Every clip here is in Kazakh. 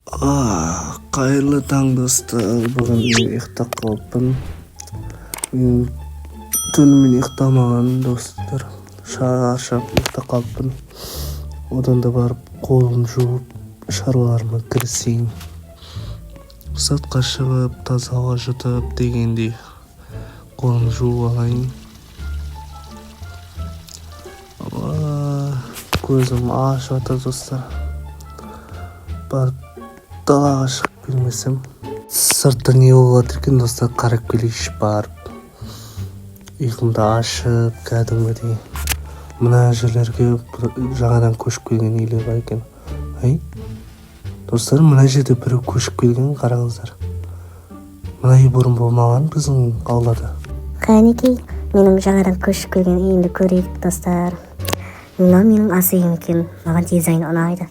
Кайырлы таң достор. Бүгүн мен ыктап калыпмын. Мен түнү менен ыктамаган достор. Шаршап ыктап калыпмын. Одан да барып колумду жууп, шаруаларыма кирисейин. Сыртка чыгып, таза аба жутуп дегендей колумду жууп алайын. Көзүм ашып атат достор. Барып далага чыгып келмесем. Сыртта эмне болуп атыр экен достор, карап келейинчи барып. Ыйкымда ашып, кәдимгидей мына жерлерге жаңадан көчүп келген үйлөр бар экен. Достор, мына жерде бирөө көчүп келген, караңыздар. Мына үй бурун болмаган биздин аулада. Канекей, менің жаңадан көшіп келген үйімді көрейік достар. Мына менің ас үйім екен. Маған дизайн ұнайды.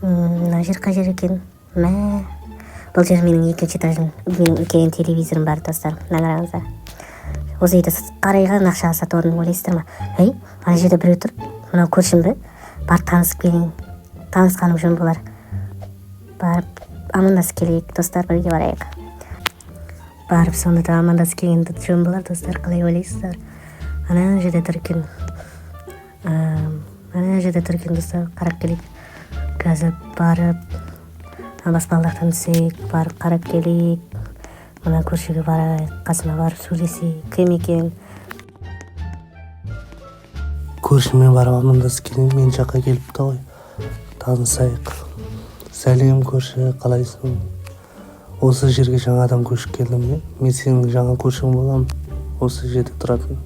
Мына жер қай жер екен? Бұл жер менің екінші этажым. Менің үлкен телевизорым бар достар. Мына қараңыздар. Осы үйді қарайған ақшаға сатып орнын ойлайсыздар ма? Ана жерде біреу тұр. Мынау көршім бе? Барып танысып келейін. Танысқаным жөн болар. Барып амандасып келейік достар, бірге барайық. Барып сонда да амандасып келгенде жөн болар достар, қалай ойлайсыздар? Ана жерде тұр екен. Ана жерде тұр екен достар, қарап келейік. Қазір барып баспалдақтан түсейік, барып қарап келейік. Мына көршіге барайық, қасына барып сөйлесейік. Кім екен? Көршімен барып амандасып келейін, мен жаққа келіпті ғой. Танысайық. Сәлем көрші, қалайсың? Осы жерге жаңадан көшіп келдім. Мен сенің жаңа көршің болам. Осы жерде тұратын.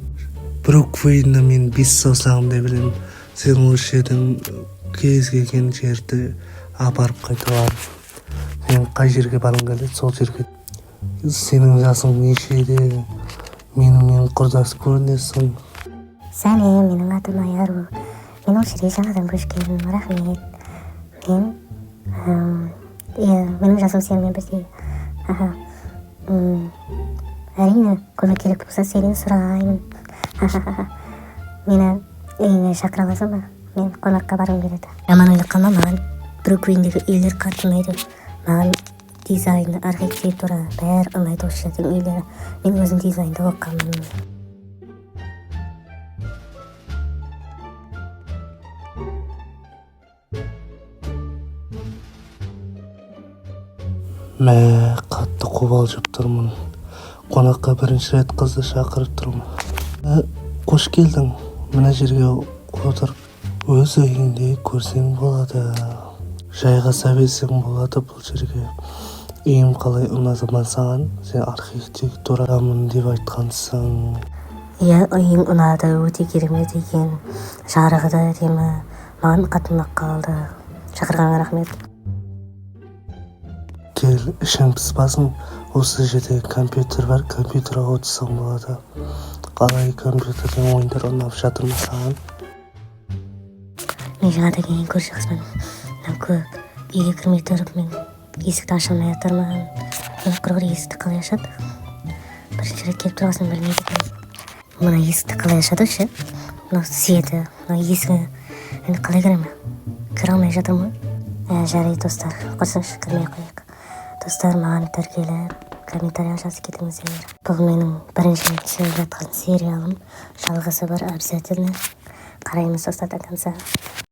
Бруквейнда мен 5 саусағымдай білем. Сен осы жерден кез келген жерді апарып қайта барып. Мен қай жерге барғым келеді, сол жерге. Сенің жасың нешеде? Менімен құрдас көрінесің. Сәлем, менің атым Айару. Мен осы жерге жаңадан көшіп келдім. Рахмет. Менің жасым сенімен бірдей. Әрине, көмек керек болса сенен сұраймын. Мені үйіңе шақыра аласың ба? Мен қонаққа барғым келеді. Жаман ойлап қалма, маған Бруквиндегі үйлер қатты ұнайды. Маған дизайны, архитектура бәрі ұнайды осы жердің үйлері. Мен өзім дизайнды оқығанмын. Қатты қобалжып тұрмын. Қонаққа бірінші рет қызды шақырып тұрмын. Қош келдің. Мына жерге отырып, өз үйіңде көрсең болады. Жайғаса берсең болады бұл жерге. Үйім қалай ұнады ма саған? Сен архитектурамын деп айтқансың. Иә, үйің ұнады, өте керемет екен. Жарығы да әдемі. Маған қатты ұнап қалды. Шақырғанға рахмет. Кел, ішің піспасын. Осы жерде компьютер бар, компьютерға отырсаң болады. Қалай компьютерден ойындар ұнап жатыр ма саған? Мен жаңадан келген көрші қызбын. Үйге кірмей тұрып, мен есікті аша алмай жатырмын. Мен құрғыр есікті қалай ашады? Бірінші рет келіп тұрғасын білмейді екен. Мына есікті қалай ашады ше? Мына сеті, мына есігі. Енді қалай кіремін? Кіре алмай жатырмын. Жарайды достар, құрсыншы кірмей қойық. Достар, маған тіркеліп, комментария жазып кетіңіздер. Бұл менің бірінші түсіріп жатқан сериалым. Жалғасы бар, обязательно қараймыз достар до конца.